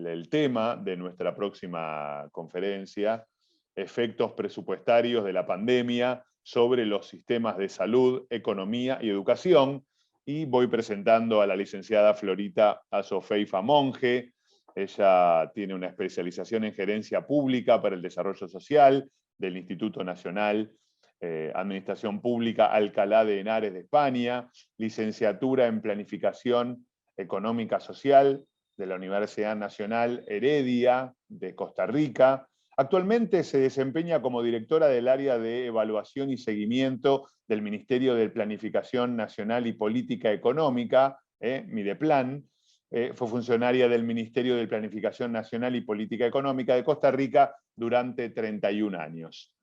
el tema de nuestra próxima conferencia, efectos presupuestarios de la pandemia sobre los sistemas de salud, economía y educación, y voy presentando a la licenciada Florita Azofeifa Monge. Ella tiene una especialización en gerencia pública para el desarrollo social del Instituto Nacional Administración Pública Alcalá de Henares de España, licenciatura en Planificación Económica Social de la Universidad Nacional Heredia de Costa Rica. Actualmente se desempeña como directora del área de evaluación y seguimiento del Ministerio de Planificación Nacional y Política Económica, Mideplan. Fue funcionaria del Ministerio de Planificación Nacional y Política Económica de Costa Rica durante 31 años.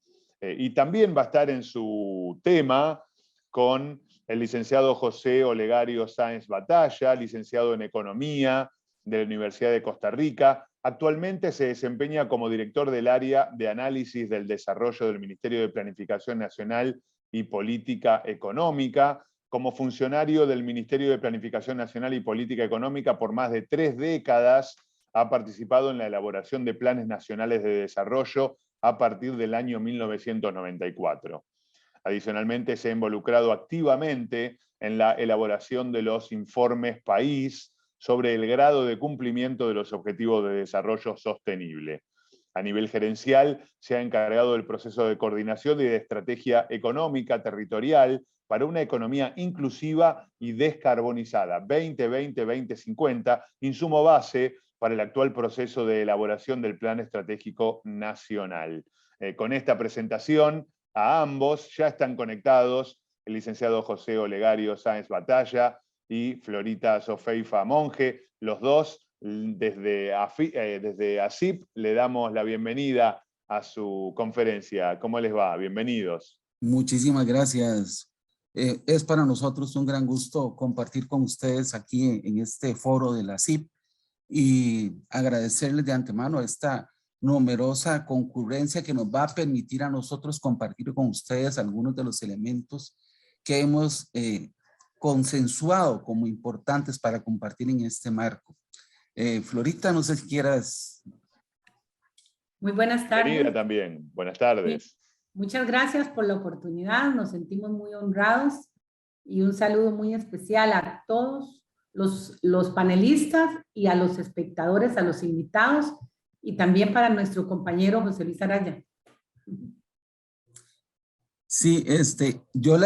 Y también va a estar en su tema con el licenciado José Olegario Sáenz Batalla, licenciado en Economía de la Universidad de Costa Rica. Actualmente se desempeña como director del área de análisis del desarrollo del Ministerio de Planificación Nacional y Política Económica, como funcionario del Ministerio de Planificación Nacional y Política Económica por más de 3 décadas. Ha participado en la elaboración de planes nacionales de desarrollo a partir del año 1994. Adicionalmente, se ha involucrado activamente en la elaboración de los informes país sobre el grado de cumplimiento de los objetivos de desarrollo sostenible. A nivel gerencial, se ha encargado del proceso de coordinación y de estrategia económica territorial para una economía inclusiva y descarbonizada, 2020-2050, insumo base para el actual proceso de elaboración del Plan Estratégico Nacional. Con esta presentación, a ambos ya están conectados el licenciado José Olegario Sáenz Batalla y Florita Azofeifa Monge. Los dos, desde ASIP, le damos la bienvenida a su conferencia. ¿Cómo les va? Bienvenidos. Muchísimas gracias. Es para nosotros un gran gusto compartir con ustedes aquí en este foro de la ASIP y agradecerles de antemano esta numerosa concurrencia que nos va a permitir a nosotros compartir con ustedes algunos de los elementos que hemos consensuado como importantes para compartir en este marco. Florita, no sé si quieras. Muy buenas tardes. Bienvenida también. Buenas tardes. Muchas gracias por la oportunidad. Nos sentimos muy honrados y un saludo muy especial a todos los panelistas y a los espectadores, a los invitados, y también para nuestro compañero José Luis Araya. Sí, yo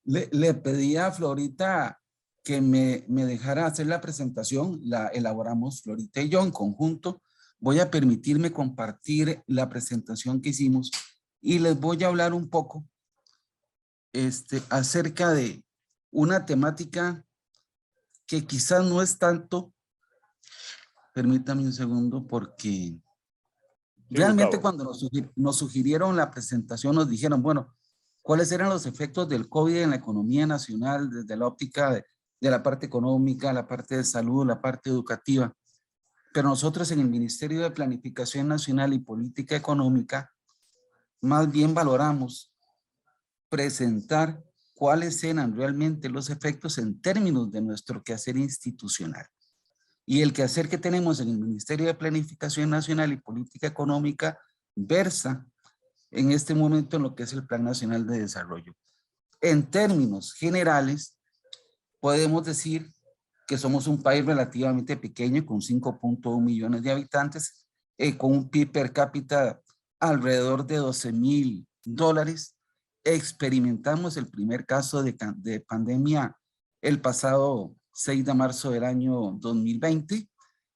le pedí a Florita que me dejara hacer la presentación. La elaboramos Florita y yo en conjunto. Voy a permitirme compartir la presentación que hicimos y les voy a hablar un poco acerca de una temática que quizás no es tanto. Permítame un segundo porque realmente cuando nos sugirieron la presentación nos dijeron, bueno, ¿cuáles eran los efectos del COVID en la economía nacional desde la óptica de la parte económica, la parte de salud, la parte educativa? Pero nosotros en el Ministerio de Planificación Nacional y Política Económica más bien valoramos presentar cuáles eran realmente los efectos en términos de nuestro quehacer institucional. Y el quehacer que tenemos en el Ministerio de Planificación Nacional y Política Económica versa en este momento en lo que es el Plan Nacional de Desarrollo. En términos generales, podemos decir que somos un país relativamente pequeño con 5.1 millones de habitantes, con un PIB per cápita alrededor de $12,000. Experimentamos el primer caso de pandemia el pasado 6 de marzo del año 2020.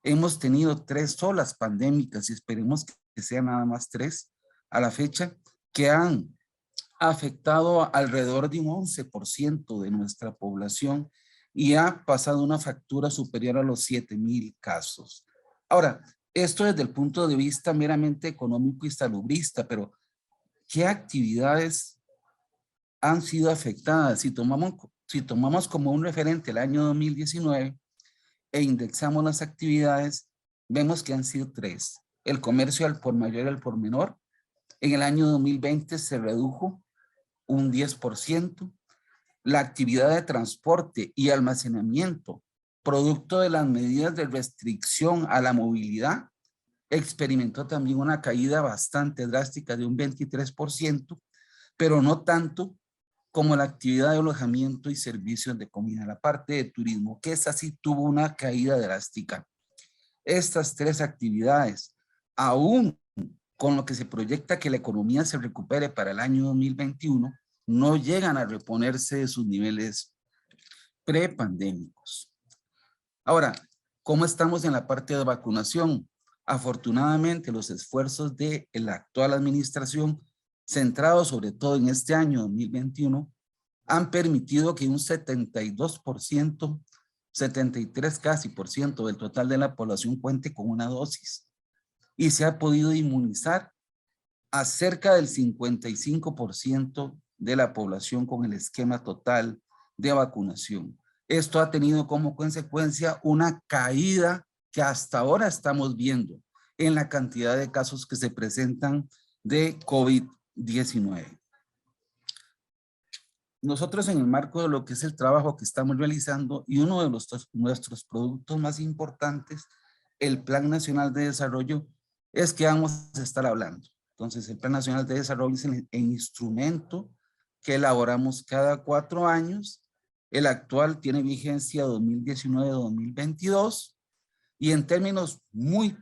Hemos tenido 3 olas pandémicas y esperemos que sean nada más 3 a la fecha, que han afectado alrededor de un 11% de nuestra población y ha pasado una factura superior a los 7,000 casos. Ahora, esto desde el punto de vista meramente económico y salubrista, pero ¿qué actividades han sido afectadas? Si tomamos como un referente el año 2019 e indexamos las actividades, vemos que han sido 3. El comercio al por mayor y al por menor, en el año 2020 se redujo un 10%. La actividad de transporte y almacenamiento producto de las medidas de restricción a la movilidad, experimentó también una caída bastante drástica de un 23%, pero no tanto como la actividad de alojamiento y servicios de comida, la parte de turismo, que esa sí tuvo una caída drástica. Estas tres actividades, aún con lo que se proyecta que la economía se recupere para el año 2021, no llegan a reponerse de sus niveles prepandémicos. Ahora, ¿cómo estamos en la parte de vacunación? Afortunadamente, los esfuerzos de la actual administración, centrados sobre todo en este año 2021, han permitido que un 72%, 73 casi por ciento del total de la población cuente con una dosis. Y se ha podido inmunizar a cerca del 55% de la población con el esquema total de vacunación. Esto ha tenido como consecuencia una caída que hasta ahora estamos viendo en la cantidad de casos que se presentan de COVID-19. Nosotros en el marco de lo que es el trabajo que estamos realizando y uno de nuestros productos más importantes, el Plan Nacional de Desarrollo, es que vamos a estar hablando. Entonces, el Plan Nacional de Desarrollo es el instrumento que elaboramos cada 4 años. El actual tiene vigencia 2019-2022 y en términos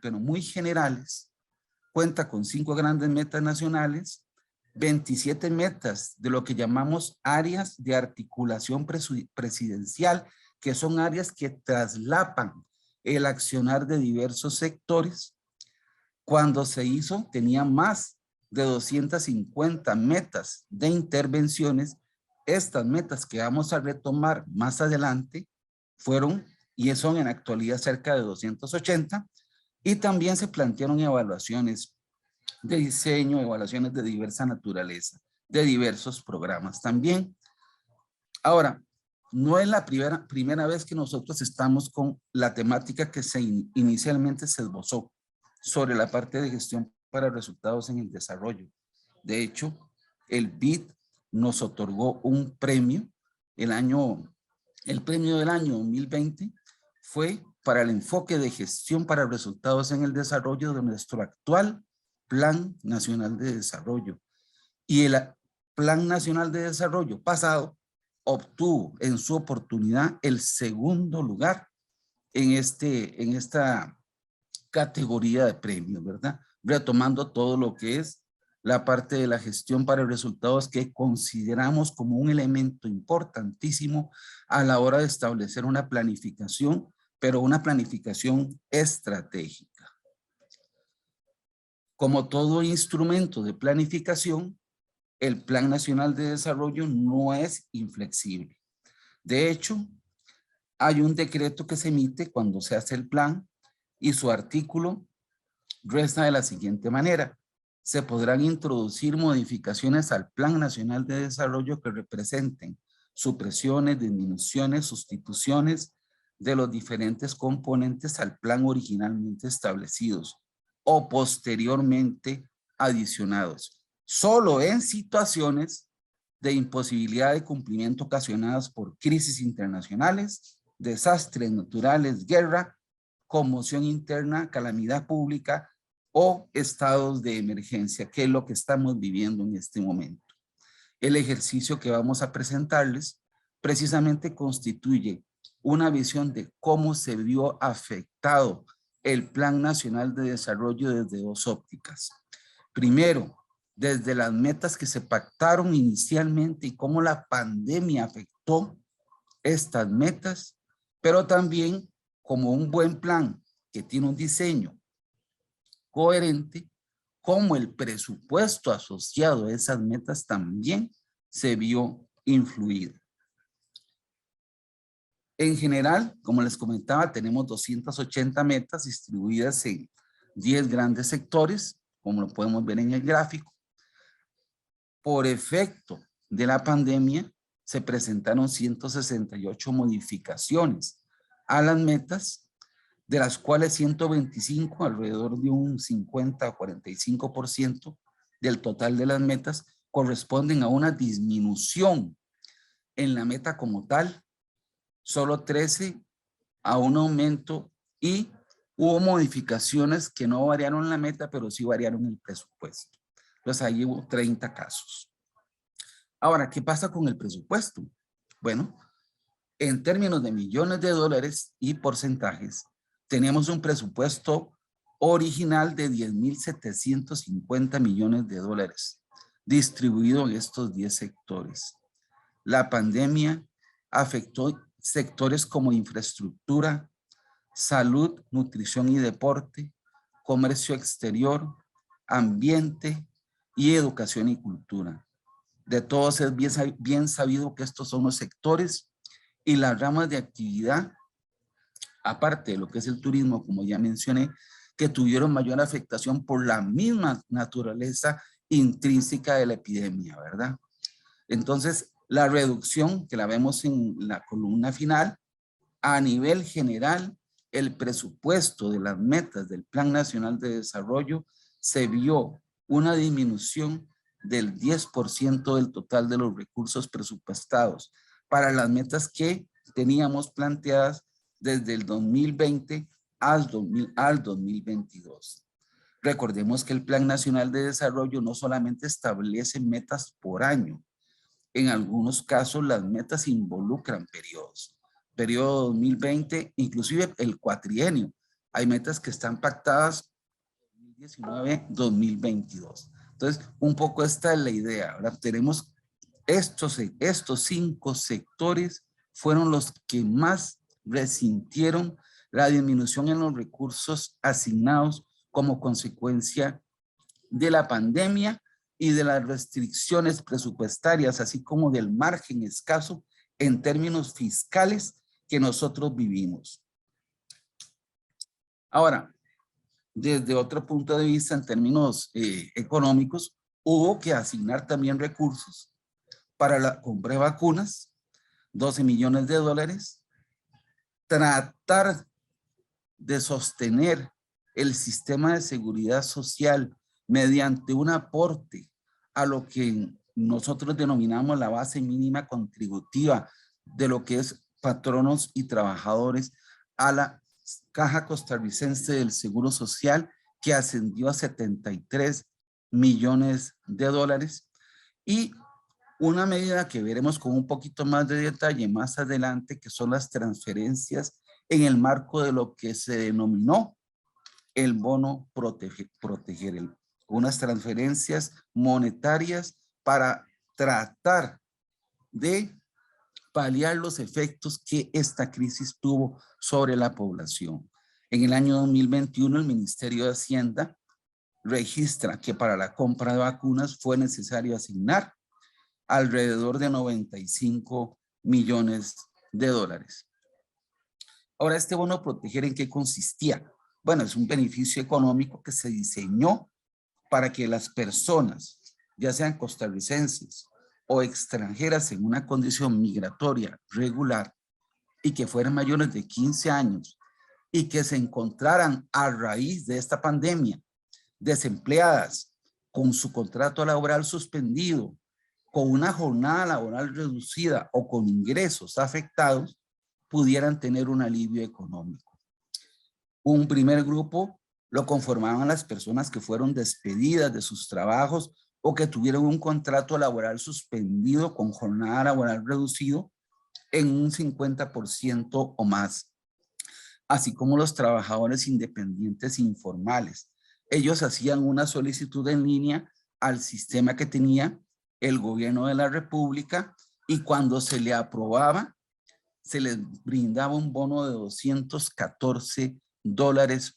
pero muy generales, cuenta con 5 grandes metas nacionales, 27 metas de lo que llamamos áreas de articulación presidencial, que son áreas que traslapan el accionar de diversos sectores. Cuando se hizo, tenía más de 250 metas de intervenciones. Estas metas que vamos a retomar más adelante fueron y son en la actualidad cerca de 280, y también se plantearon evaluaciones de diseño, evaluaciones de diversa naturaleza, de diversos programas también. Ahora, no es la primera vez que nosotros estamos con la temática que inicialmente se esbozó sobre la parte de gestión para resultados en el desarrollo. De hecho, el BID nos otorgó un premio. El premio del año 2020 fue para el enfoque de gestión para resultados en el desarrollo de nuestro actual Plan Nacional de Desarrollo. Y el Plan Nacional de Desarrollo pasado obtuvo en su oportunidad el segundo lugar en esta categoría de premios, ¿verdad? Retomando todo lo que es la parte de la gestión para resultados que consideramos como un elemento importantísimo a la hora de establecer una planificación, pero una planificación estratégica. Como todo instrumento de planificación, el Plan Nacional de Desarrollo no es inflexible. De hecho, hay un decreto que se emite cuando se hace el plan y su artículo resta de la siguiente manera: se podrán introducir modificaciones al Plan Nacional de Desarrollo que representen supresiones, disminuciones, sustituciones de los diferentes componentes al plan originalmente establecidos o posteriormente adicionados, solo en situaciones de imposibilidad de cumplimiento ocasionadas por crisis internacionales, desastres naturales, guerra, conmoción interna, calamidad pública o estados de emergencia, que es lo que estamos viviendo en este momento. El ejercicio que vamos a presentarles precisamente constituye una visión de cómo se vio afectado el Plan Nacional de Desarrollo desde 2 ópticas. Primero, desde las metas que se pactaron inicialmente y cómo la pandemia afectó estas metas, pero también como un buen plan que tiene un diseño coherente, como el presupuesto asociado a esas metas también se vio influido. En general, como les comentaba, tenemos 280 metas distribuidas en 10 grandes sectores, como lo podemos ver en el gráfico. Por efecto de la pandemia, se presentaron 168 modificaciones a las metas, de las cuales 125, alrededor de un 50 o 45% del total de las metas, corresponden a una disminución en la meta como tal. Solo 13 a un aumento y hubo modificaciones que no variaron la meta, pero sí variaron el presupuesto. Entonces ahí hubo 30 casos. Ahora, ¿qué pasa con el presupuesto? Bueno, en términos de millones de dólares y porcentajes, tenemos un presupuesto original de 10.750 millones de dólares, distribuido en estos 10 sectores. La pandemia afectó sectores como infraestructura, salud, nutrición y deporte, comercio exterior, ambiente y educación y cultura. De todos es bien sabido que estos son los sectores y las ramas de actividad, aparte de lo que es el turismo, como ya mencioné, que tuvieron mayor afectación por la misma naturaleza intrínseca de la epidemia, ¿verdad? Entonces, la reducción que la vemos en la columna final, a nivel general, el presupuesto de las metas del Plan Nacional de Desarrollo se vio una disminución del 10% del total de los recursos presupuestados para las metas que teníamos planteadas desde el 2020 al 2022. Recordemos que el Plan Nacional de Desarrollo no solamente establece metas por año, en algunos casos las metas involucran periodos. Periodo 2020, inclusive el cuatrienio. Hay metas que están pactadas 2019-2022. Entonces, un poco esta es la idea. Ahora tenemos estos 5 sectores fueron los que más resintieron la disminución en los recursos asignados como consecuencia de la pandemia y de las restricciones presupuestarias, así como del margen escaso en términos fiscales que nosotros vivimos. Ahora, desde otro punto de vista, en términos económicos, hubo que asignar también recursos para la compra de vacunas, 12 millones de dólares, tratar de sostener el sistema de seguridad social mediante un aporte a lo que nosotros denominamos la base mínima contributiva de lo que es patronos y trabajadores a la Caja Costarricense del Seguro Social, que ascendió a 73 millones de dólares, y una medida que veremos con un poquito más de detalle más adelante, que son las transferencias en el marco de lo que se denominó el bono proteger, unas transferencias monetarias para tratar de paliar los efectos que esta crisis tuvo sobre la población. En el año 2021, el Ministerio de Hacienda registra que para la compra de vacunas fue necesario asignar alrededor de 95 millones de dólares. Ahora, este bono proteger, ¿en qué consistía? Bueno, es un beneficio económico que se diseñó para que las personas, ya sean costarricenses o extranjeras en una condición migratoria regular y que fueran mayores de 15 años y que se encontraran a raíz de esta pandemia desempleadas, con su contrato laboral suspendido, con una jornada laboral reducida o con ingresos afectados, pudieran tener un alivio económico. Un primer grupo lo conformaban las personas que fueron despedidas de sus trabajos o que tuvieron un contrato laboral suspendido con jornada laboral reducido en un 50% o más, así como los trabajadores independientes informales. Ellos hacían una solicitud en línea al sistema que tenía el gobierno de la República y cuando se le aprobaba, se les brindaba un bono de $214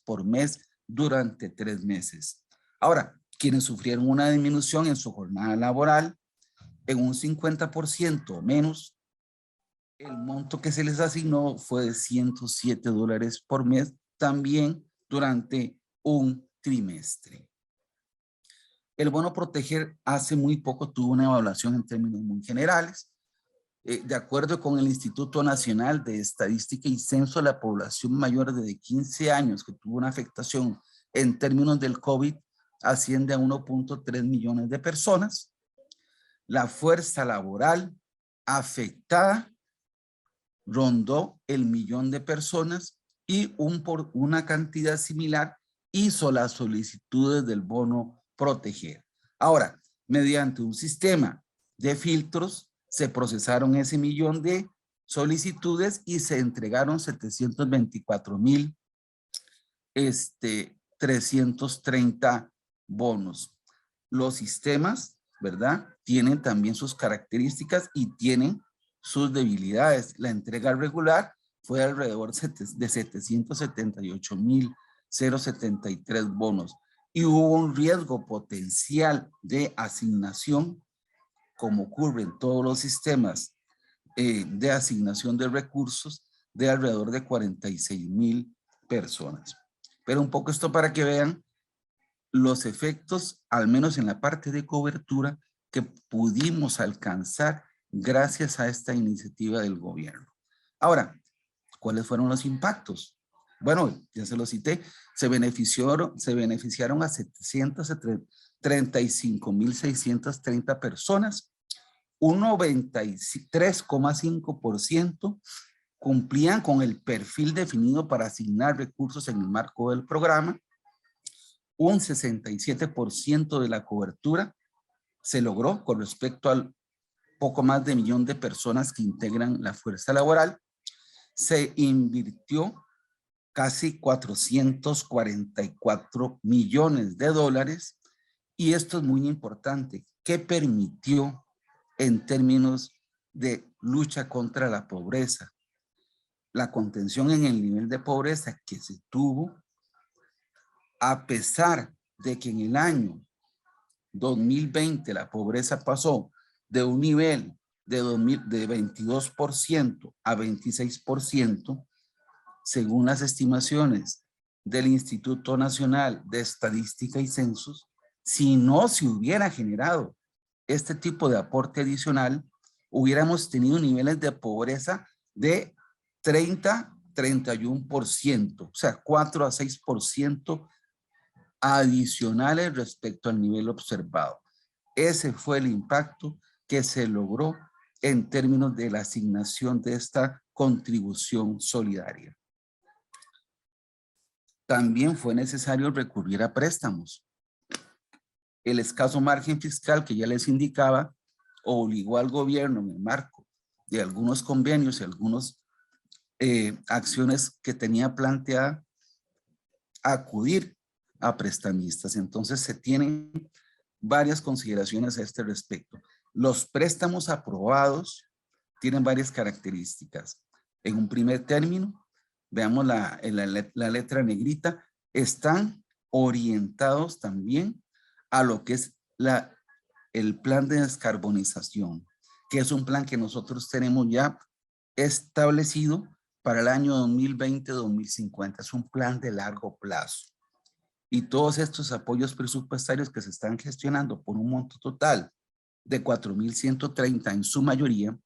por mes durante 3 meses. Ahora, quienes sufrieron una disminución en su jornada laboral en un 50% o menos, el monto que se les asignó fue de $107 por mes, también durante un trimestre. El bono proteger hace muy poco tuvo una evaluación en términos muy generales. De acuerdo con el Instituto Nacional de Estadística y Censo, la población mayor de 15 años que tuvo una afectación en términos del COVID asciende a 1.3 millones de personas. La fuerza laboral afectada rondó el 1.000.000 de personas y por una cantidad similar hizo las solicitudes del bono proteger. Ahora, mediante un sistema de filtros, se procesaron ese 1.000.000 de solicitudes y se entregaron 724.330 bonos. Los sistemas, ¿verdad?, tienen también sus características y tienen sus debilidades. La entrega regular fue alrededor de 778.073 bonos y hubo un riesgo potencial de asignación, como ocurre en todos los sistemas de asignación de recursos, de alrededor de 46.000 personas. Pero un poco esto para que vean los efectos, al menos en la parte de cobertura, que pudimos alcanzar gracias a esta iniciativa del gobierno. Ahora, ¿cuáles fueron los impactos? Bueno, ya se lo cité, se beneficiaron a 735.630 personas, un 93,5% cumplían con el perfil definido para asignar recursos en el marco del programa, un 67% de la cobertura se logró con respecto al poco más de 1.000.000 de personas que integran la fuerza laboral. Se invirtió casi 444 millones de dólares y esto es muy importante, que permitió en términos de lucha contra la pobreza, la contención en el nivel de pobreza que se tuvo, a pesar de que en el año 2020 la pobreza pasó de un nivel de 22% a 26%, según las estimaciones del Instituto Nacional de Estadística y Censos. Si no se hubiera generado este tipo de aporte adicional, hubiéramos tenido niveles de pobreza de 30-31%, o sea, 4 a 6% adicionales respecto al nivel observado. Ese fue el impacto que se logró en términos de la asignación de esta contribución solidaria. También fue necesario recurrir a préstamos. El escaso margen fiscal que ya les indicaba obligó al gobierno en el marco de algunos convenios y algunas acciones que tenía planteada a acudir a prestamistas. Entonces se tienen varias consideraciones a este respecto. Los préstamos aprobados tienen varias características. En un primer término, veamos la letra negrita, están orientados también a lo que es el plan de descarbonización, que es un plan que nosotros tenemos ya establecido para el año 2020-2050. Es un plan de largo plazo. Y todos estos apoyos presupuestarios que se están gestionando por un monto total de 4.130 en su mayoría,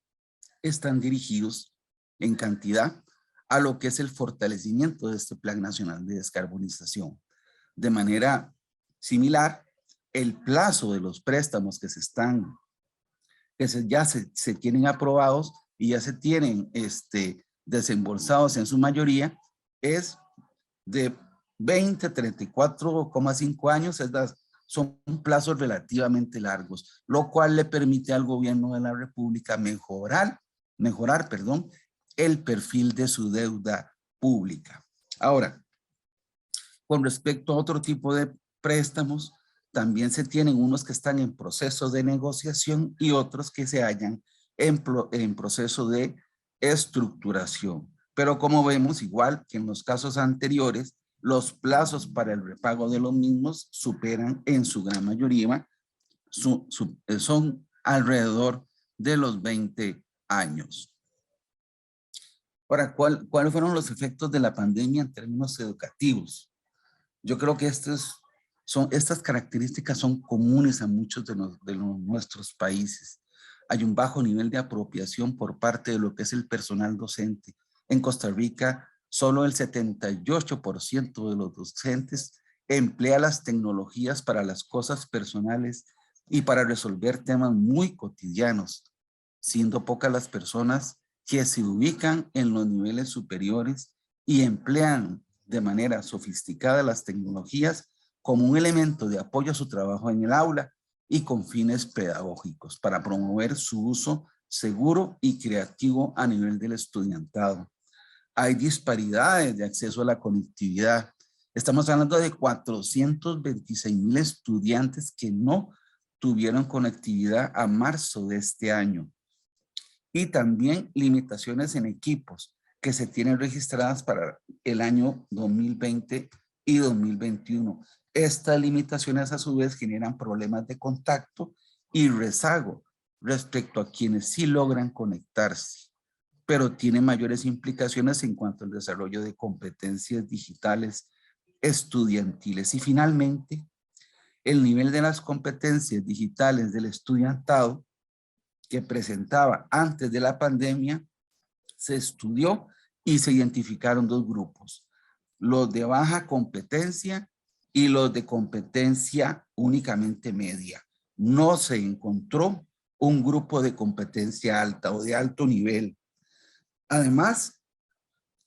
están dirigidos en cantidad a lo que es el fortalecimiento de este Plan Nacional de Descarbonización. De manera similar, el plazo de los préstamos que ya se tienen aprobados y ya se tienen desembolsados en su mayoría es de 20, 34,5 años, son plazos relativamente largos, lo cual le permite al gobierno de la República mejorar, el perfil de su deuda pública. Ahora, con respecto a otro tipo de préstamos, también se tienen unos que están en proceso de negociación y otros que se hallan en proceso de estructuración. Pero como vemos, igual que en los casos anteriores, los plazos para el repago de los mismos superan en su gran mayoría, son alrededor de los 20 años. Ahora, ¿cuáles fueron los efectos de la pandemia en términos educativos? Yo creo que estas características son comunes a muchos de nuestros países. Hay un bajo nivel de apropiación por parte de lo que es el personal docente. En Costa Rica, solo el 78% de los docentes emplea las tecnologías para las cosas personales y para resolver temas muy cotidianos, siendo pocas las personas que se ubican en los niveles superiores y emplean de manera sofisticada las tecnologías como un elemento de apoyo a su trabajo en el aula y con fines pedagógicos para promover su uso seguro y creativo a nivel del estudiantado. Hay disparidades de acceso a la conectividad. Estamos hablando de 426,000 estudiantes que no tuvieron conectividad a marzo de este año. Y también limitaciones en equipos que se tienen registradas para el año 2020 y 2021. Estas limitaciones a su vez generan problemas de contacto y rezago respecto a quienes sí logran conectarse, pero tiene mayores implicaciones en cuanto al desarrollo de competencias digitales estudiantiles. Y finalmente, el nivel de las competencias digitales del estudiantado que presentaba antes de la pandemia se estudió y se identificaron dos grupos, los de baja competencia y los de competencia únicamente media. No se encontró un grupo de competencia alta o de alto nivel. Además,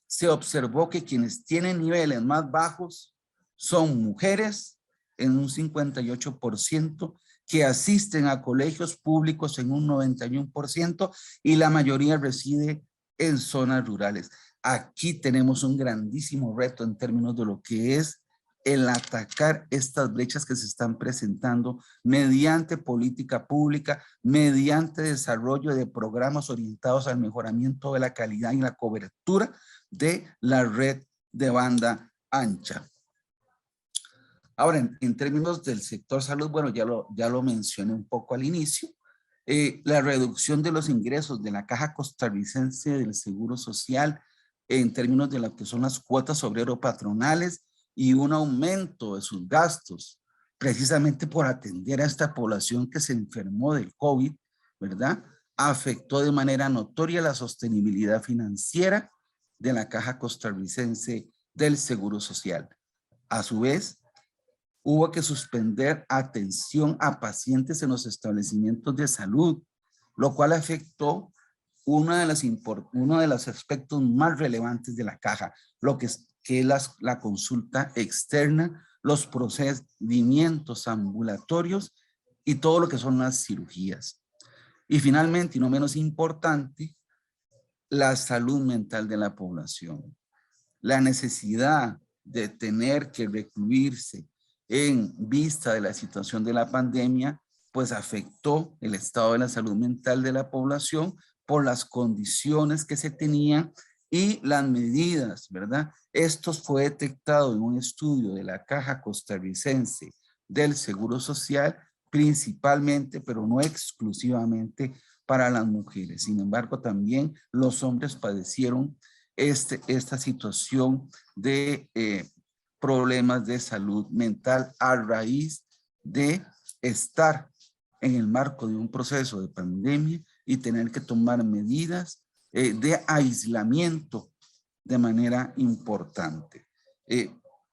se observó que quienes tienen niveles más bajos son mujeres en un 58%, que asisten a colegios públicos en un 91% y la mayoría reside en zonas rurales. Aquí tenemos un grandísimo reto en términos de lo que es el atacar estas brechas que se están presentando mediante política pública, mediante desarrollo de programas orientados al mejoramiento de la calidad y la cobertura de la red de banda ancha. Ahora, en términos del sector salud, bueno, ya lo mencioné un poco al inicio, la reducción de los ingresos de la Caja Costarricense del Seguro Social en términos de lo que son las cuotas obrero-patronales y un aumento de sus gastos, precisamente por atender a esta población que se enfermó del COVID, ¿verdad? Afectó de manera notoria la sostenibilidad financiera de la Caja Costarricense del Seguro Social. A su vez, hubo que suspender atención a pacientes en los establecimientos de salud, lo cual afectó uno de los aspectos más relevantes de la caja, lo que es la consulta externa, los procedimientos ambulatorios y todo lo que son las cirugías. Y finalmente, y no menos importante, la salud mental de la población. La necesidad de tener que recluirse en vista de la situación de la pandemia, pues afectó el estado de la salud mental de la población por las condiciones que se tenían y las medidas, ¿verdad? Esto fue detectado en un estudio de la Caja Costarricense del Seguro Social, principalmente, pero no exclusivamente para las mujeres. Sin embargo, también los hombres padecieron esta situación de problemas de salud mental a raíz de estar en el marco de un proceso de pandemia y tener que tomar medidas de aislamiento de manera importante.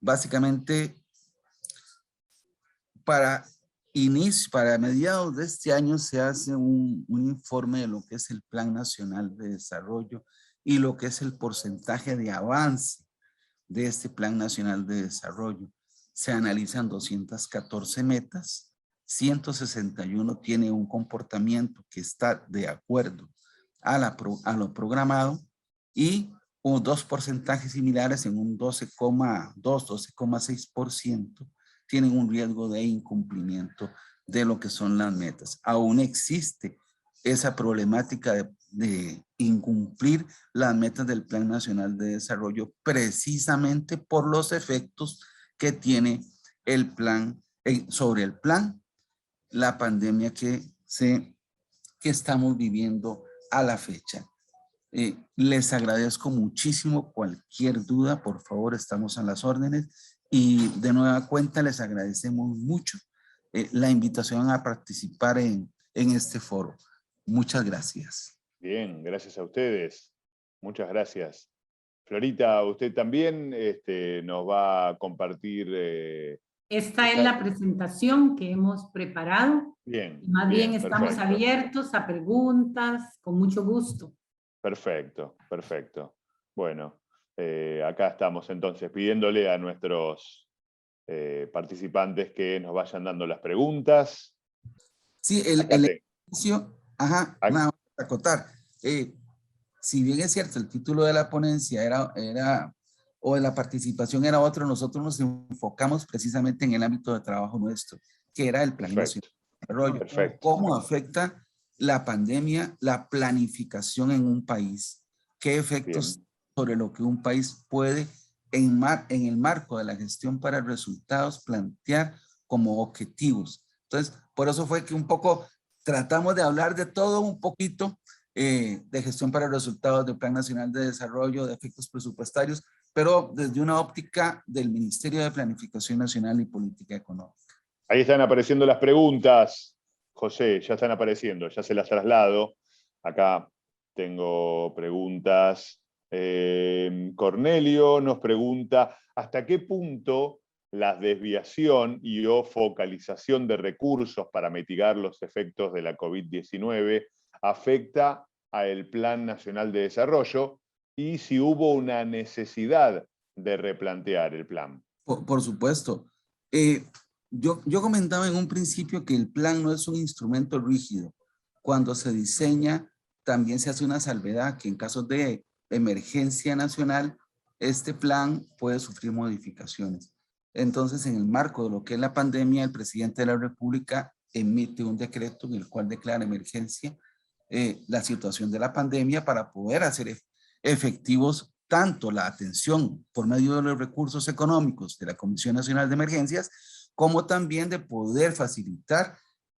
Básicamente, para mediados de este año se hace un informe de lo que es el Plan Nacional de Desarrollo y lo que es el porcentaje de avance de este Plan Nacional de Desarrollo. Se analizan 214 metas, 161 tiene un comportamiento que está de acuerdo a lo programado y dos porcentajes similares en un 12,2, 12,6% tienen un riesgo de incumplimiento de lo que son las metas. Aún existe esa problemática de incumplir las metas del Plan Nacional de Desarrollo precisamente por los efectos que tiene el plan, sobre el plan, la pandemia que estamos viviendo a la fecha. Les agradezco muchísimo cualquier duda, por favor, estamos a las órdenes y de nueva cuenta les agradecemos mucho la invitación a participar en este foro. Muchas gracias. Bien, gracias a ustedes. Muchas gracias. Florita, usted también nos va a compartir. Esta es la presentación que hemos preparado. Bien. Y más bien estamos perfecto. abiertos a preguntas, con mucho gusto. Perfecto, perfecto. Bueno, acá estamos entonces pidiéndole a nuestros participantes que nos vayan dando las preguntas. Sí, Acá el ejercicio, nada más para acotar. Si bien es cierto, el título de la ponencia o de la participación era otro, nosotros nos enfocamos precisamente en el ámbito de trabajo nuestro, que era el Plan Nacional de Desarrollo. Perfecto. ¿Cómo afecta la pandemia la planificación en un país? ¿Qué efectos sobre lo que un país puede, en el marco de la gestión para resultados, plantear como objetivos? Entonces, por eso fue que un poco tratamos de hablar de todo un poquito, de gestión para resultados del Plan Nacional de Desarrollo, de efectos presupuestarios, pero desde una óptica del Ministerio de Planificación Nacional y Política Económica. Ahí están apareciendo las preguntas, José, ya están apareciendo, ya se las traslado. Acá tengo preguntas. Cornelio nos pregunta, ¿hasta qué punto la desviación y o focalización de recursos para mitigar los efectos de la COVID-19 afecta al Plan Nacional de Desarrollo y si hubo una necesidad de replantear el plan? Por supuesto. Yo comentaba en un principio que el plan no es un instrumento rígido. Cuando se diseña, también se hace una salvedad que en casos de emergencia nacional, este plan puede sufrir modificaciones. Entonces, en el marco de lo que es la pandemia, el presidente de la República emite un decreto en el cual declara emergencia la situación de la pandemia para poder hacer efectivos tanto la atención por medio de los recursos económicos de la Comisión Nacional de Emergencias, como también de poder facilitar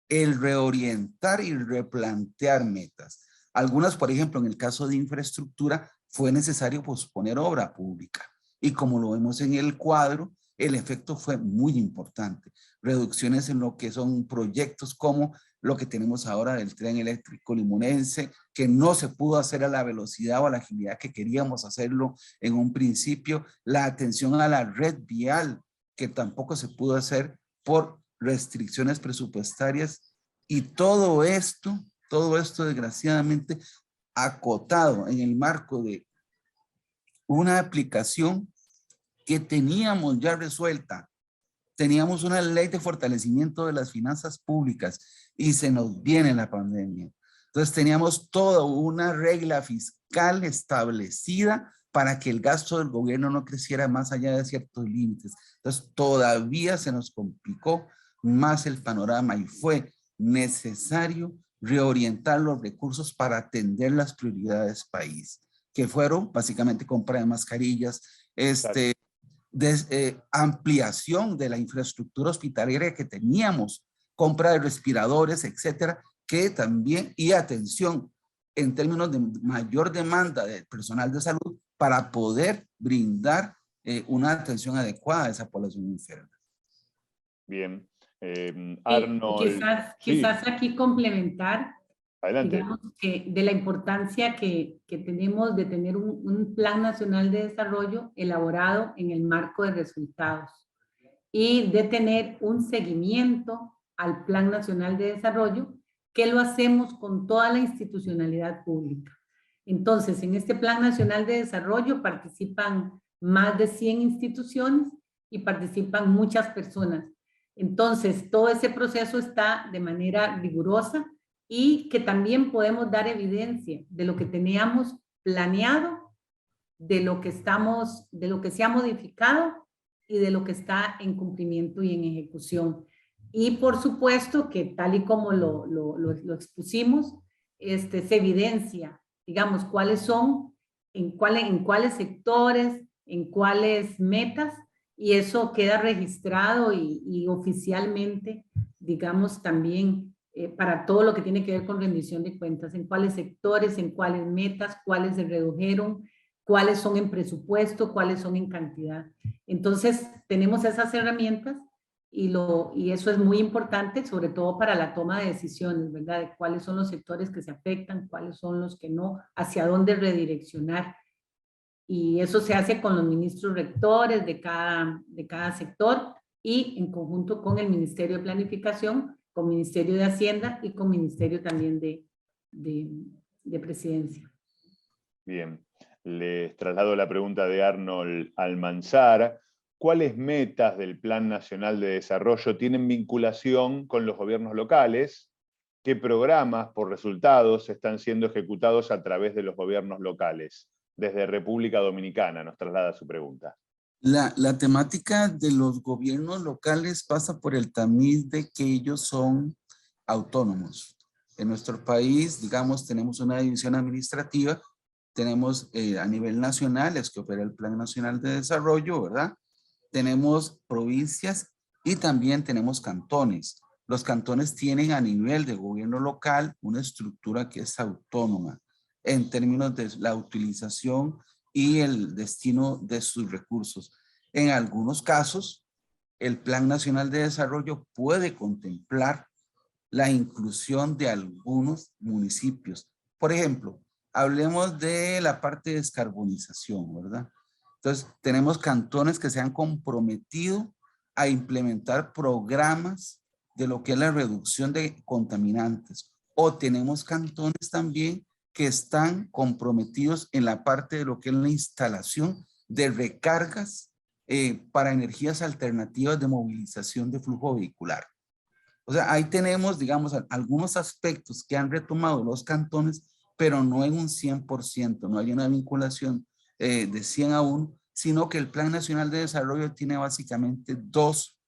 el reorientar y replantear metas. Algunas, por ejemplo, en el caso de infraestructura, fue necesario posponer obra pública. Y como lo vemos en el cuadro, el efecto fue muy importante. Reducciones en lo que son proyectos como lo que tenemos ahora del tren eléctrico limonense, que no se pudo hacer a la velocidad o a la agilidad que queríamos hacerlo en un principio, la atención a la red vial, que tampoco se pudo hacer por restricciones presupuestarias, y todo esto desgraciadamente acotado en el marco de una aplicación que teníamos ya resuelta. Teníamos una ley de fortalecimiento de las finanzas públicas y se nos viene la pandemia. Entonces teníamos toda una regla fiscal establecida para que el gasto del gobierno no creciera más allá de ciertos límites. Entonces todavía se nos complicó más el panorama y fue necesario reorientar los recursos para atender las prioridades país, que fueron básicamente compra de mascarillas, ampliación de la infraestructura hospitalaria que teníamos, compra de respiradores, etcétera, que también, y atención en términos de mayor demanda del personal de salud para poder brindar una atención adecuada a esa población enferma. Bien. Arnold. Quizás aquí complementar, adelante, digamos, que de la importancia que tenemos de tener un Plan Nacional de Desarrollo elaborado en el marco de resultados y de tener un seguimiento al Plan Nacional de Desarrollo, que lo hacemos con toda la institucionalidad pública. Entonces, en este Plan Nacional de Desarrollo participan más de 100 instituciones y participan muchas personas. Entonces, todo ese proceso está de manera rigurosa y que también podemos dar evidencia de lo que teníamos planeado, de lo que se ha modificado y de lo que está en cumplimiento y en ejecución. Y por supuesto que tal y como lo expusimos, se evidencia, digamos, cuáles son, en cuáles sectores, en cuáles metas, y eso queda registrado y oficialmente, digamos, también para todo lo que tiene que ver con rendición de cuentas, en cuáles sectores, en cuáles metas, cuáles se redujeron, cuáles son en presupuesto, cuáles son en cantidad. Entonces, tenemos esas herramientas y eso es muy importante, sobre todo para la toma de decisiones, ¿verdad? De cuáles son los sectores que se afectan, cuáles son los que no, hacia dónde redireccionar. Y eso se hace con los ministros rectores de cada sector y en conjunto con el Ministerio de Planificación, con Ministerio de Hacienda y con Ministerio también de Presidencia. Bien, les traslado la pregunta de Arnold Almanzar. ¿Cuáles metas del Plan Nacional de Desarrollo tienen vinculación con los gobiernos locales? ¿Qué programas por resultados están siendo ejecutados a través de los gobiernos locales? Desde República Dominicana nos traslada su pregunta. La temática de los gobiernos locales pasa por el tamiz de que ellos son autónomos. En nuestro país, digamos, tenemos una división administrativa, tenemos a nivel nacional, es que opera el Plan Nacional de Desarrollo, ¿verdad? Tenemos provincias y también tenemos cantones. Los cantones tienen a nivel de gobierno local una estructura que es autónoma en términos de la utilización y el destino de sus recursos. En algunos casos, el Plan Nacional de Desarrollo puede contemplar la inclusión de algunos municipios. Por ejemplo, hablemos de la parte de descarbonización, ¿verdad? Entonces, tenemos cantones que se han comprometido a implementar programas de lo que es la reducción de contaminantes. O tenemos cantones también que están comprometidos en la parte de lo que es la instalación de recargas para energías alternativas de movilización de flujo vehicular. O sea, ahí tenemos, digamos, algunos aspectos que han retomado los cantones, pero no en un 100%, no hay una vinculación de 100 a 1, sino que el Plan Nacional de Desarrollo tiene básicamente dos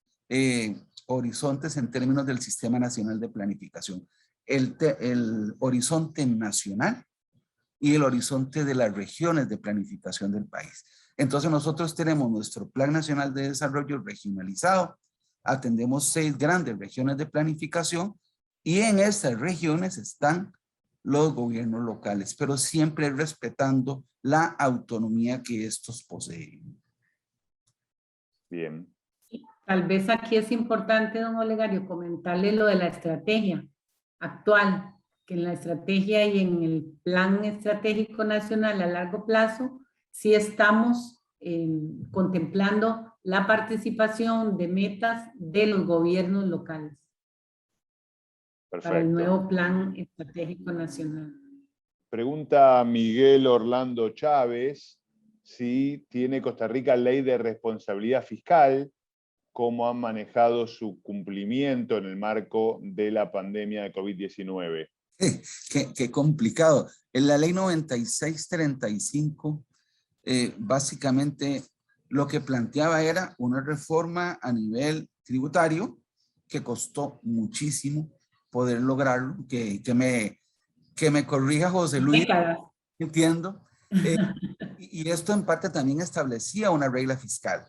horizontes en términos del Sistema Nacional de Planificación. El horizonte nacional y el horizonte de las regiones de planificación del país. Entonces nosotros tenemos nuestro Plan Nacional de Desarrollo regionalizado, atendemos 6 grandes regiones de planificación y en esas regiones están los gobiernos locales, pero siempre respetando la autonomía que estos poseen. Bien. Tal vez aquí es importante, don Olegario, comentarle lo de la estrategia actual, que en la estrategia y en el plan estratégico nacional a largo plazo, sí estamos contemplando la participación de metas de los gobiernos locales. Perfecto. Para el nuevo plan estratégico nacional. Pregunta Miguel Orlando Chávez si tiene Costa Rica ley de responsabilidad fiscal, cómo han manejado su cumplimiento en el marco de la pandemia de COVID-19. Qué complicado. En la ley 9635, básicamente lo que planteaba era una reforma a nivel tributario que costó muchísimo poder lograrlo, que me corrija José Luis, entiendo. Y esto en parte también establecía una regla fiscal.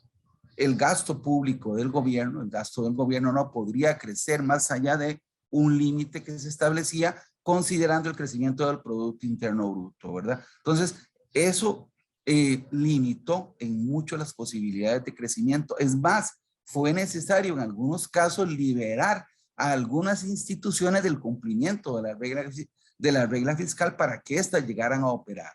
El gasto público del gobierno, el gasto del gobierno no podría crecer más allá de un límite que se establecía considerando el crecimiento del Producto Interno Bruto, ¿verdad? Entonces, eso limitó en mucho las posibilidades de crecimiento. Es más, fue necesario en algunos casos liberar a algunas instituciones del cumplimiento de la regla fiscal para que éstas llegaran a operar,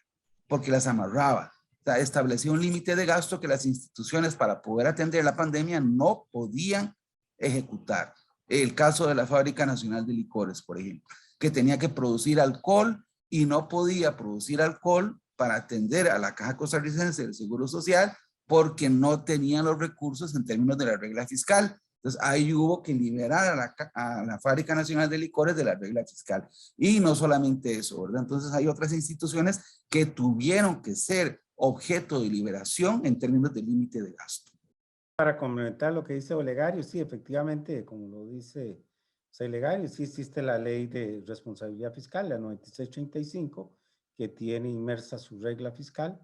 porque las amarraba. O sea, establecía un límite de gasto que las instituciones para poder atender la pandemia no podían ejecutar. El caso de la Fábrica Nacional de Licores, por ejemplo, que tenía que producir alcohol y no podía producir alcohol para atender a la Caja Costarricense del Seguro Social porque no tenían los recursos en términos de la regla fiscal. Entonces ahí hubo que liberar a la Fábrica Nacional de Licores de la regla fiscal. Y no solamente eso, ¿verdad? Entonces hay otras instituciones que tuvieron que ser objeto de liberación en términos de límite de gasto. Para complementar lo que dice Olegario, sí, efectivamente, como lo dice Olegario, sí existe la ley de responsabilidad fiscal, la 9635, que tiene inmersa su regla fiscal,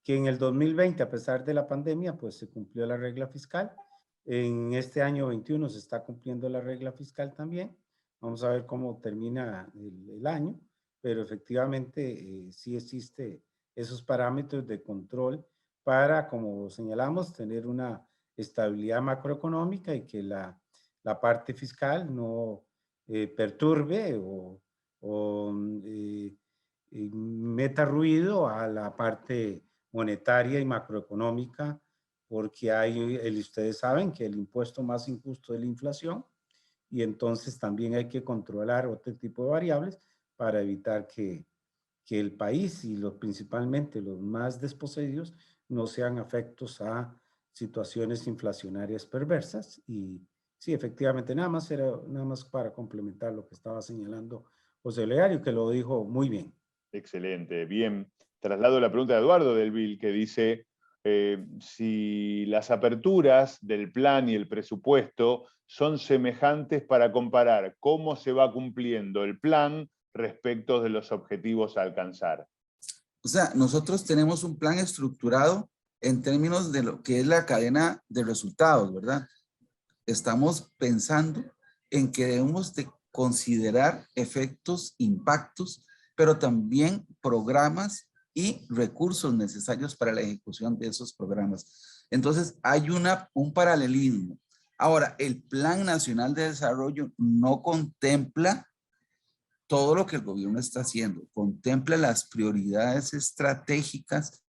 que en el 2020, a pesar de la pandemia, pues se cumplió la regla fiscal. En este año 21 se está cumpliendo la regla fiscal también. Vamos a ver cómo termina el año, pero efectivamente sí existe esos parámetros de control para, como señalamos, tener una estabilidad macroeconómica y que la parte fiscal no perturbe o meta ruido a la parte monetaria y macroeconómica, porque ustedes saben que el impuesto más injusto es la inflación y entonces también hay que controlar otro tipo de variables para evitar que que el país y principalmente los más desposeídos no sean afectos a situaciones inflacionarias perversas. Y sí, efectivamente, nada más para complementar lo que estaba señalando José Olegario, que lo dijo muy bien. Excelente, bien. Traslado la pregunta de Eduardo Delville, que dice si las aperturas del plan y el presupuesto son semejantes para comparar cómo se va cumpliendo el plan respecto de los objetivos a alcanzar. O sea, nosotros tenemos un plan estructurado en términos de lo que es la cadena de resultados, ¿verdad? Estamos pensando en que debemos de considerar efectos, impactos, pero también programas y recursos necesarios para la ejecución de esos programas. Entonces, hay un paralelismo. Ahora, el Plan Nacional de Desarrollo no contempla todo lo que el gobierno está haciendo, contempla las prioridades estratégicas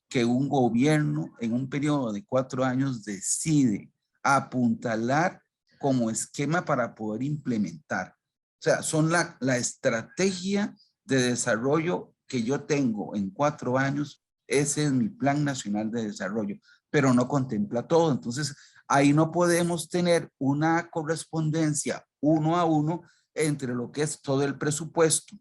que un gobierno en un periodo de 4 años decide apuntalar como esquema para poder implementar. O sea, son la estrategia de desarrollo que yo tengo en 4 años. Ese es mi Plan Nacional de Desarrollo, pero no contempla todo. Entonces, ahí no podemos tener una correspondencia 1 a 1 entre lo que es todo el presupuesto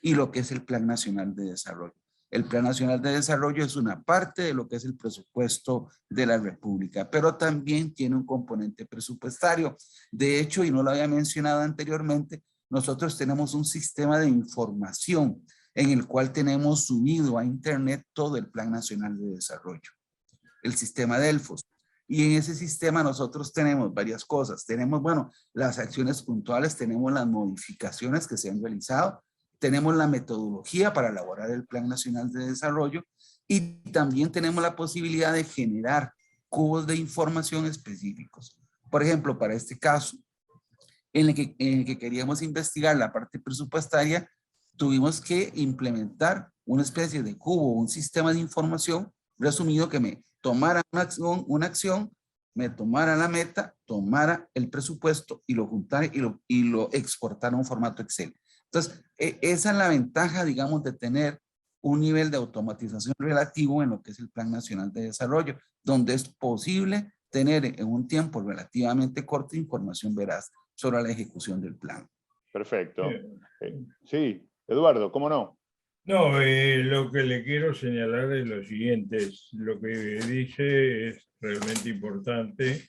y lo que es el Plan Nacional de Desarrollo. El Plan Nacional de Desarrollo es una parte de lo que es el presupuesto de la República, pero también tiene un componente presupuestario. De hecho, y no lo había mencionado anteriormente, nosotros tenemos un sistema de información en el cual tenemos subido a Internet todo el Plan Nacional de Desarrollo, el sistema Delfos. Y en ese sistema nosotros tenemos varias cosas. Tenemos, bueno, las acciones puntuales, tenemos las modificaciones que se han realizado, tenemos la metodología para elaborar el Plan Nacional de Desarrollo y también tenemos la posibilidad de generar cubos de información específicos. Por ejemplo, para este caso, en el que queríamos investigar la parte presupuestaria, tuvimos que implementar una especie de cubo, un sistema de información resumido que me tomara una acción, me tomara la meta, tomara el presupuesto y lo juntara y lo exportara a un formato Excel. Entonces, esa es la ventaja, digamos, de tener un nivel de automatización relativo en lo que es el Plan Nacional de Desarrollo, donde es posible tener en un tiempo relativamente corto información veraz sobre la ejecución del plan. Perfecto. Sí, Eduardo, ¿cómo no? No, lo que le quiero señalar es lo siguiente, lo que dice es realmente importante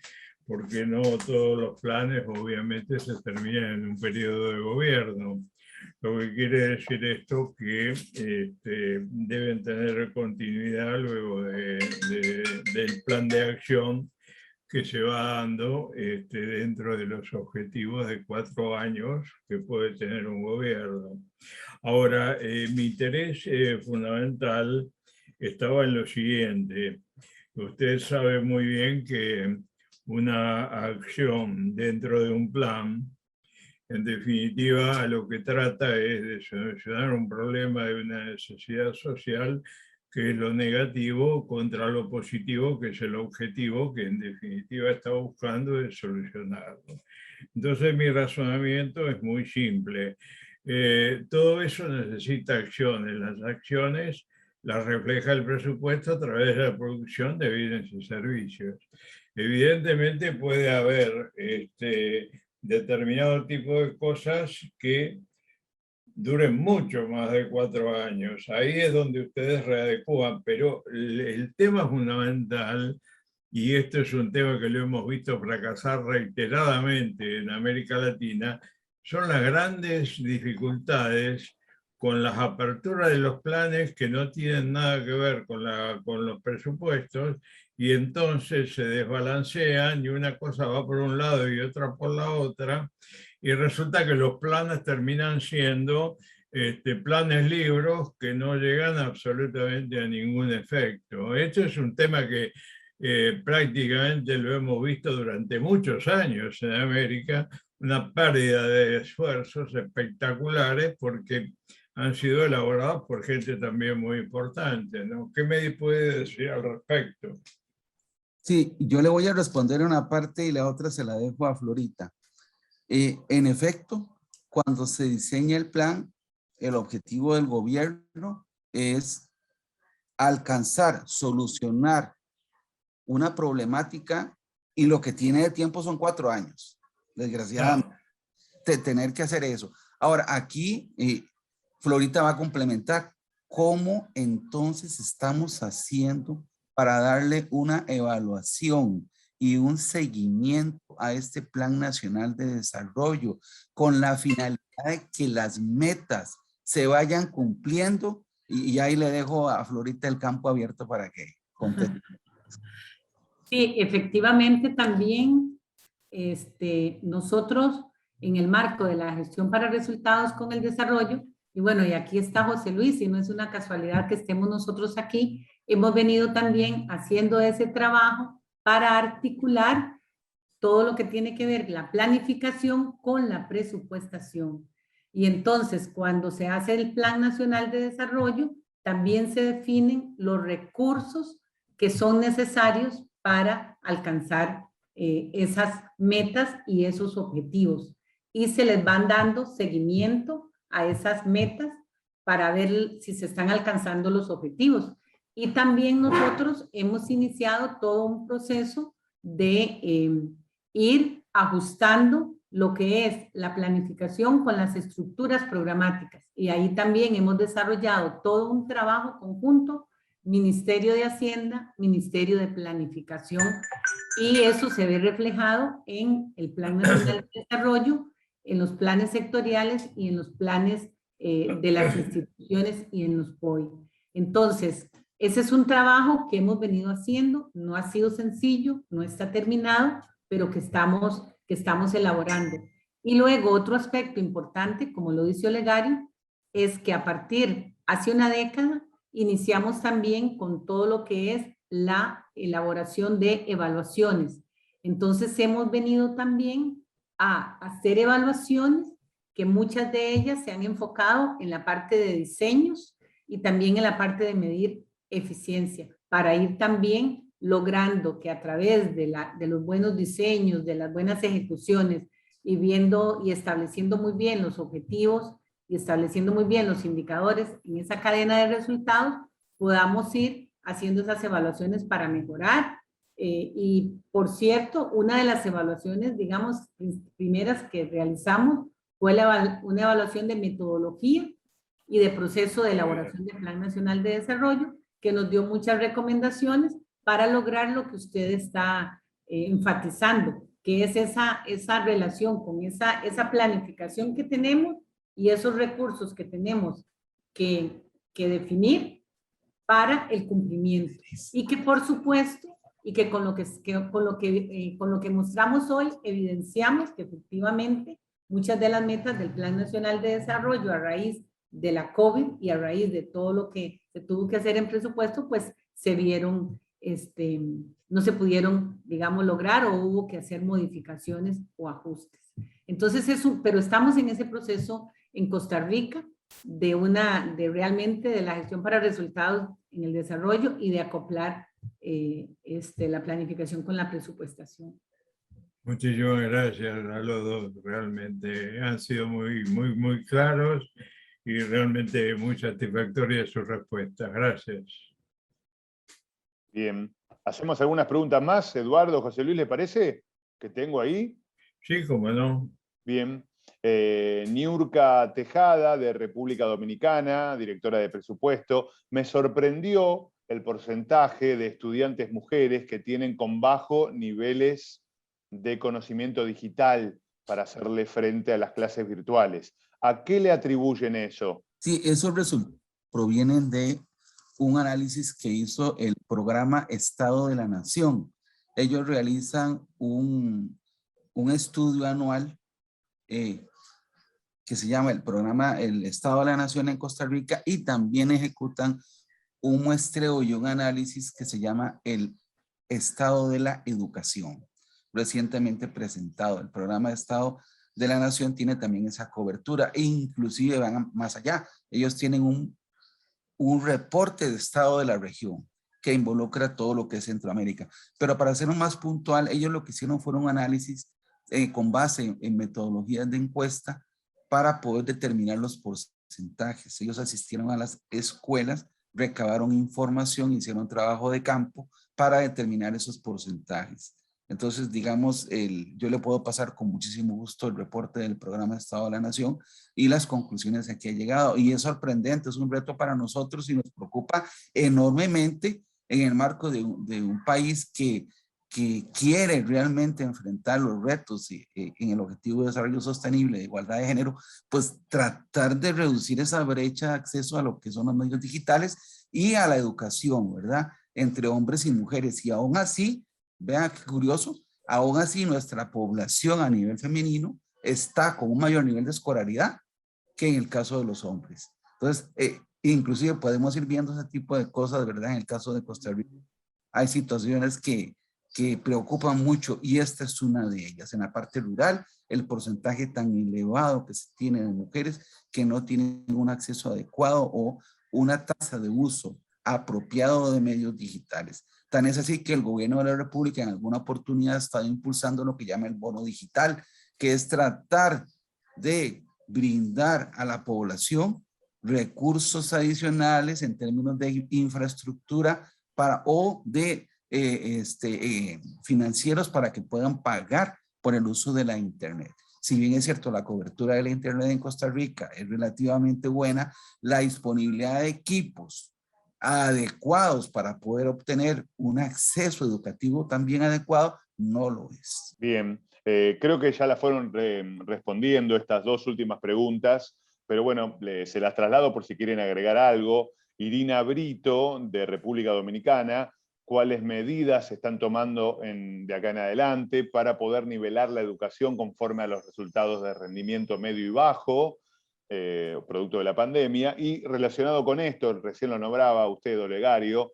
porque no todos los planes obviamente se terminan en un periodo de gobierno. Lo que quiere decir esto que deben tener continuidad luego del plan de acción que se va dando dentro de los objetivos de 4 años que puede tener un gobierno. Ahora, mi interés fundamental estaba en lo siguiente. Usted sabe muy bien que una acción dentro de un plan, en definitiva, lo que trata es de solucionar un problema de una necesidad social, que es lo negativo, contra lo positivo, que es el objetivo que en definitiva está buscando de solucionarlo. Entonces mi razonamiento es muy simple. Todo eso necesita acciones. Las acciones las refleja el presupuesto a través de la producción de bienes y servicios. Evidentemente puede haber determinado tipo de cosas que duren mucho más de 4 años. Ahí es donde ustedes readecúan, pero el tema fundamental, y esto es un tema que lo hemos visto fracasar reiteradamente en América Latina, son las grandes dificultades con las aperturas de los planes que no tienen nada que ver con los presupuestos, y entonces se desbalancean y una cosa va por un lado y otra por la otra, y resulta que los planes terminan siendo planes libros que no llegan absolutamente a ningún efecto. Esto es un tema que prácticamente lo hemos visto durante muchos años en América, una pérdida de esfuerzos espectaculares porque han sido elaborados por gente también muy importante, ¿no? ¿Qué me puede decir al respecto? Sí, yo le voy a responder una parte y la otra se la dejo a Florita. En efecto, cuando se diseña el plan, el objetivo del gobierno es alcanzar, solucionar una problemática, y lo que tiene de tiempo son 4 años, desgraciadamente, de tener que hacer eso. Ahora, aquí Florita va a complementar cómo entonces estamos haciendo para darle una evaluación y un seguimiento a este Plan Nacional de Desarrollo con la finalidad de que las metas se vayan cumpliendo, y ahí le dejo a Florita el campo abierto para que conteste. Sí, efectivamente también nosotros en el marco de la gestión para resultados con el desarrollo, y bueno, y aquí está José Luis, y no es una casualidad que estemos nosotros aquí, hemos venido también haciendo ese trabajo para articular todo lo que tiene que ver la planificación con la presupuestación. Y entonces, cuando se hace el Plan Nacional de Desarrollo, también se definen los recursos que son necesarios para alcanzar esas metas y esos objetivos. Y se les van dando seguimiento a esas metas para ver si se están alcanzando los objetivos. Y también nosotros hemos iniciado todo un proceso de ir ajustando lo que es la planificación con las estructuras programáticas. Y ahí también hemos desarrollado todo un trabajo conjunto, Ministerio de Hacienda, Ministerio de Planificación, y eso se ve reflejado en el Plan Nacional de Desarrollo, en los planes sectoriales y en los planes de las instituciones y en los POI. Entonces, ese es un trabajo que hemos venido haciendo, no ha sido sencillo, no está terminado, pero que estamos elaborando. Y luego otro aspecto importante, como lo dice Olegario, es que a partir, hace una década, iniciamos también con todo lo que es la elaboración de evaluaciones. Entonces hemos venido también a hacer evaluaciones que muchas de ellas se han enfocado en la parte de diseños y también en la parte de medir eficiencia, para ir también logrando que a través de los buenos diseños, de las buenas ejecuciones y viendo y estableciendo muy bien los objetivos y estableciendo muy bien los indicadores en esa cadena de resultados, podamos ir haciendo esas evaluaciones para mejorar. Y por cierto, una de las evaluaciones, digamos, primeras que realizamos fue una evaluación de metodología y de proceso de elaboración del Plan Nacional de Desarrollo, que nos dio muchas recomendaciones para lograr lo que usted está enfatizando, que es esa relación con esa planificación que tenemos y esos recursos que tenemos que definir para el cumplimiento. Y que por supuesto, y que con lo que mostramos hoy, evidenciamos que efectivamente muchas de las metas del Plan Nacional de Desarrollo a raíz de la COVID y a raíz de todo lo que se tuvo que hacer en presupuesto, pues se vieron, no se pudieron, digamos, lograr, o hubo que hacer modificaciones o ajustes. Entonces, pero estamos en ese proceso en Costa Rica de realmente de la gestión para resultados en el desarrollo y de acoplar la planificación con la presupuestación. Muchísimas gracias a los dos, realmente han sido muy claros y realmente muy satisfactorias sus respuestas. Gracias. Bien, hacemos algunas preguntas más. Eduardo, José Luis, ¿le parece? Que tengo ahí. Sí, cómo no. Bien. Niurka Tejada, de República Dominicana, directora de presupuesto. Me sorprendió el porcentaje de estudiantes mujeres que tienen con bajo niveles de conocimiento digital para hacerle frente a las clases virtuales. ¿A qué le atribuyen eso? Sí, esos resultados provienen de un análisis que hizo el programa Estado de la Nación. Ellos realizan un estudio anual que se llama el programa El Estado de la Nación en Costa Rica, y también ejecutan un muestreo y un análisis que se llama el Estado de la Educación, recientemente presentado. El programa de Estado de la Nación tiene también esa cobertura e inclusive van más allá. Ellos tienen un reporte de estado de la región que involucra todo lo que es Centroamérica. Pero para ser más puntual, ellos lo que hicieron fue un análisis con base en metodologías de encuesta para poder determinar los porcentajes porcentajes. Ellos asistieron a las escuelas, recabaron información, hicieron trabajo de campo para determinar esos porcentajes. Entonces, digamos, yo le puedo pasar con muchísimo gusto el reporte del Programa de Estado de la Nación y las conclusiones a que ha llegado. Y es sorprendente, es un reto para nosotros y nos preocupa enormemente en el marco de un país que quiere realmente enfrentar los retos en el Objetivo de Desarrollo Sostenible de Igualdad de Género, pues tratar de reducir esa brecha de acceso a lo que son los medios digitales y a la educación, ¿verdad? Entre hombres y mujeres. Y aún así, vean qué curioso, aún así nuestra población a nivel femenino está con un mayor nivel de escolaridad que en el caso de los hombres. Entonces, inclusive podemos ir viendo ese tipo de cosas, ¿verdad? En el caso de Costa Rica hay situaciones que preocupan mucho y esta es una de ellas. En la parte rural, el porcentaje tan elevado que se tiene de mujeres que no tienen un acceso adecuado o una tasa de uso apropiado de medios digitales. Tan es así que el gobierno de la República en alguna oportunidad ha estado impulsando lo que llama el bono digital, que es tratar de brindar a la población recursos adicionales en términos de infraestructura o de financieros para que puedan pagar por el uso de la Internet. Si bien es cierto, la cobertura de la Internet en Costa Rica es relativamente buena, la disponibilidad de equipos adecuados para poder obtener un acceso educativo también adecuado no lo es. Bien, creo que ya la fueron respondiendo estas dos últimas preguntas, pero bueno, se las traslado por si quieren agregar algo. Irina Brito, de República Dominicana, ¿cuáles medidas se están tomando de acá en adelante para poder nivelar la educación conforme a los resultados de rendimiento medio y bajo, producto de la pandemia? Y relacionado con esto, recién lo nombraba usted, Olegario,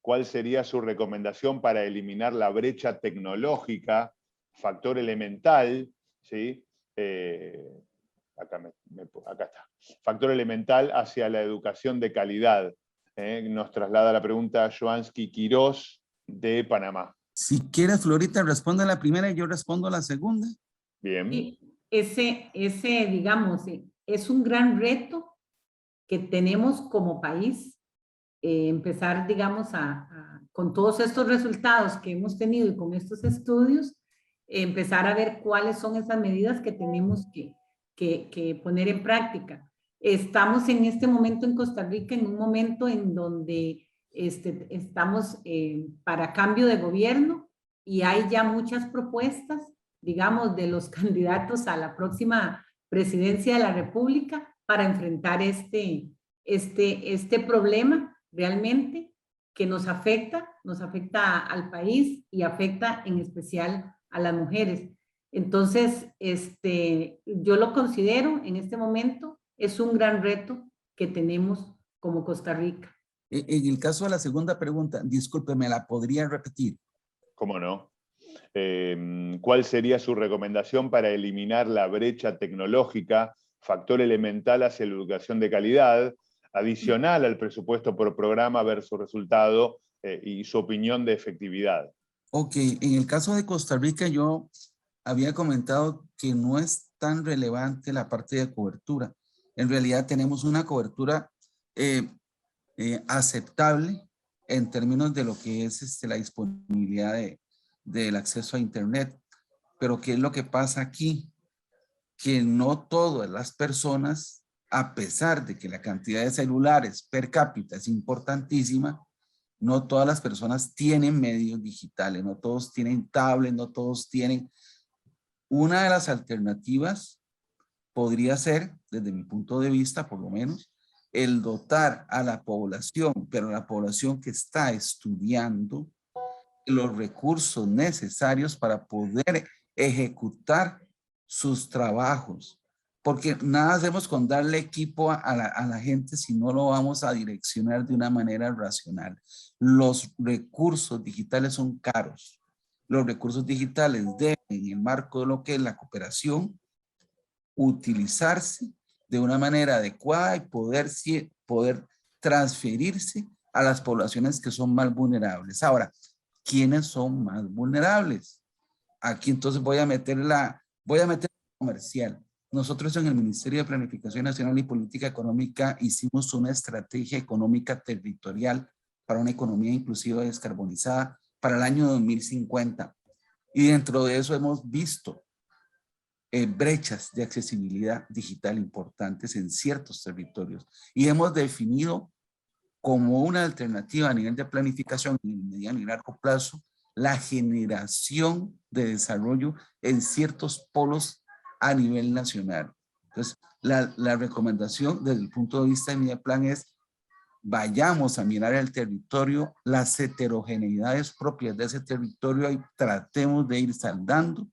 ¿cuál sería su recomendación para eliminar la brecha tecnológica, factor elemental, ¿sí? Acá está. Factor elemental hacia la educación de calidad. Nos traslada la pregunta Joansky Quirós, de Panamá. Si quieres, Florita, responde la primera y yo respondo la segunda. Bien. Y digamos, es un gran reto que tenemos como país, empezar, digamos, con todos estos resultados que hemos tenido y con estos estudios, empezar a ver cuáles son esas medidas que tenemos que poner en práctica. Estamos en este momento en Costa Rica en un momento en donde estamos para cambio de gobierno y hay ya muchas propuestas, digamos, de los candidatos a la próxima presidencia de la República para enfrentar este problema realmente que nos afecta al país y afecta en especial a las mujeres. Entonces, yo lo considero en este momento, es un gran reto que tenemos como Costa Rica. En el caso de la segunda pregunta, disculpe, ¿me la podría repetir? ¿Cómo no? ¿Cuál sería su recomendación para eliminar la brecha tecnológica, factor elemental hacia la educación de calidad, adicional al presupuesto por programa versus resultado y su opinión de efectividad? Ok, en el caso de Costa Rica yo había comentado que no es tan relevante la parte de cobertura. En realidad tenemos una cobertura aceptable en términos de lo que es la disponibilidad del acceso a Internet. Pero ¿qué es lo que pasa aquí? Que no todas las personas, a pesar de que la cantidad de celulares per cápita es importantísima, no todas las personas tienen medios digitales, no todos tienen tablet, no todos tienen. Una de las alternativas podría ser, desde mi punto de vista por lo menos, el dotar a la población, pero a la población que está estudiando, los recursos necesarios para poder ejecutar sus trabajos. Porque nada hacemos con darle equipo a la gente si no lo vamos a direccionar de una manera racional. Los recursos digitales son caros. Los recursos digitales deben, en el marco de lo que es la cooperación, utilizarse de una manera adecuada y poder transferirse a las poblaciones que son más vulnerables. Ahora, ¿quiénes son más vulnerables? Aquí entonces voy a meter comercial. nosotros en el Ministerio de Planificación Nacional y Política Económica hicimos una estrategia económica territorial para una economía inclusiva y descarbonizada para el año 2050. Y dentro de eso hemos visto brechas de accesibilidad digital importantes en ciertos territorios. Y hemos definido como una alternativa a nivel de planificación en el mediano y largo plazo la generación de desarrollo en ciertos polos a nivel nacional. Entonces, la recomendación desde el punto de vista de mi plan es vayamos a mirar el territorio, las heterogeneidades propias de ese territorio y tratemos de ir saldando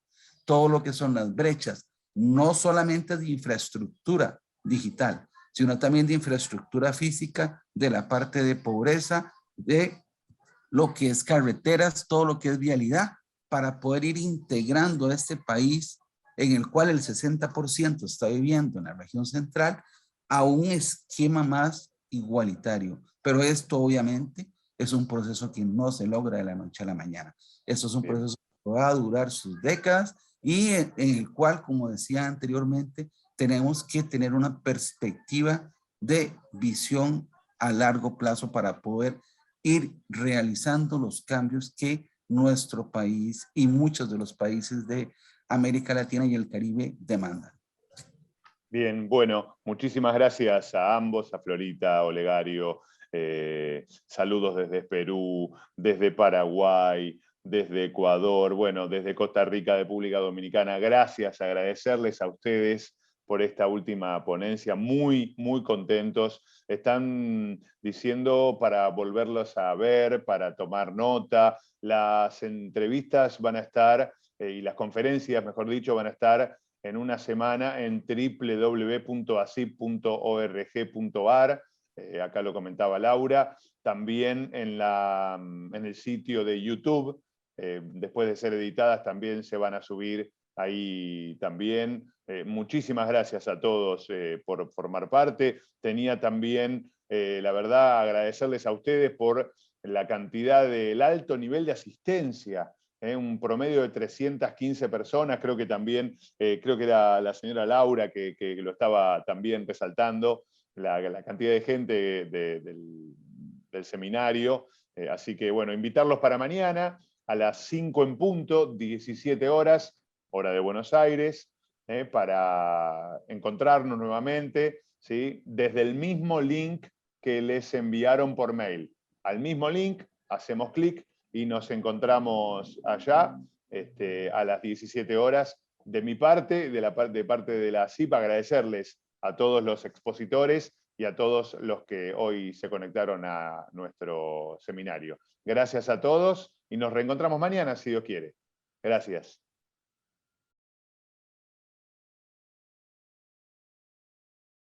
todo lo que son las brechas, no solamente de infraestructura digital, sino también de infraestructura física, de la parte de pobreza, de lo que es carreteras, todo lo que es vialidad, para poder ir integrando a este país en el cual el 60% está viviendo en la región central a un esquema más igualitario. Pero esto obviamente es un proceso que no se logra de la noche a la mañana. Esto es un proceso que va a durar sus décadas y en el cual, como decía anteriormente, tenemos que tener una perspectiva de visión a largo plazo para poder ir realizando los cambios que nuestro país y muchos de los países de América Latina y el Caribe demandan. Bien, bueno, muchísimas gracias a ambos, a Florita, a Olegario, saludos desde Perú, desde Paraguay, desde Ecuador, bueno, desde Costa Rica, República Dominicana. Gracias, agradecerles a ustedes por esta última ponencia, muy, muy contentos. Están diciendo para volverlos a ver, para tomar nota. Las entrevistas van a estar, y las conferencias, mejor dicho, van a estar en una semana en www.asip.org.ar. Acá lo comentaba Laura. También en el sitio de YouTube. Después de ser editadas también se van a subir ahí también. Muchísimas gracias a todos por formar parte. Tenía también, la verdad, agradecerles a ustedes por la cantidad del alto nivel de asistencia. Un promedio de 315 personas, creo que también, creo que era la señora Laura que lo estaba también resaltando, la cantidad de gente del seminario. Así que bueno, invitarlos para mañana a las 5 en punto, 17 horas, hora de Buenos Aires, para encontrarnos nuevamente, ¿sí? Desde el mismo link que les enviaron por mail. Al mismo link, hacemos clic y nos encontramos allá a las 17 horas. De mi parte, de parte de la ASIP, agradecerles a todos los expositores y a todos los que hoy se conectaron a nuestro seminario. Gracias a todos y nos reencontramos mañana, si Dios quiere. Gracias.